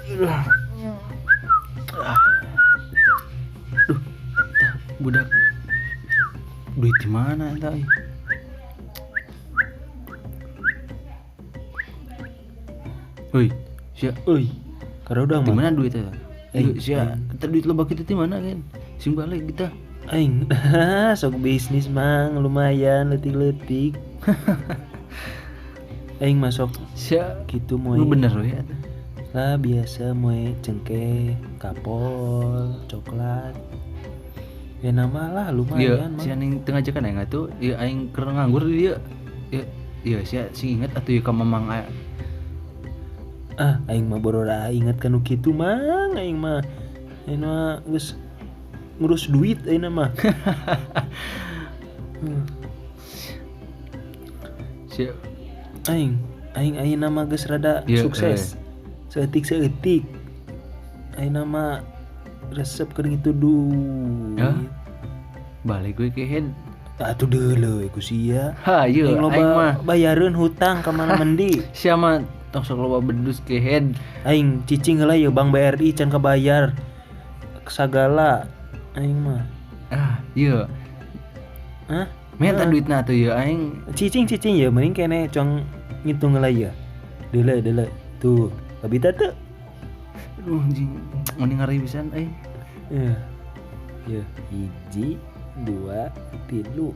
Duh, budak duit di mana entah. Hoi, sia, Karodang di mah. mana duit eta? Aing, Sia, kita duit loba kita di mana kan? Sing balik kita. Aing sok bisnis mang lumayan letik-letik. Aing masuk Sia, gitu lu moe. bener we eta. Lah biasa moe cengkeh, kapol, coklat. Ya nama lah Iya, lumayan sia mah. ning tengah jakan aing atuh, ieu aing keur nganggur di dieu. Iya, sia sing inget atuh ieu ka mamang Aing mah borora inget kanu kitu mang aing mah. Aing mah geus ngurus duit aing mah. sia. Aing nama geus rada Iya, sukses. Seetik aing nama resep keur gitu duit. Ya. Balik gue ke head. Atuh deuleuy ku sia. Ha, ieu Aing loba aing mah bayareun hutang ka mana mendi. sia mah tong sok loba bedus ke head. Aing cicing heula ya Bank BRI can kabayar sagala aing mah. Ieu. Hah? Minta duitna atuh ieu aing. Cicing ya mending kene cong ngitung heula ya. Deuleuy. Tuh, kabita teu. Aduh anjing, mending ngari pisan Ya. 1 2 3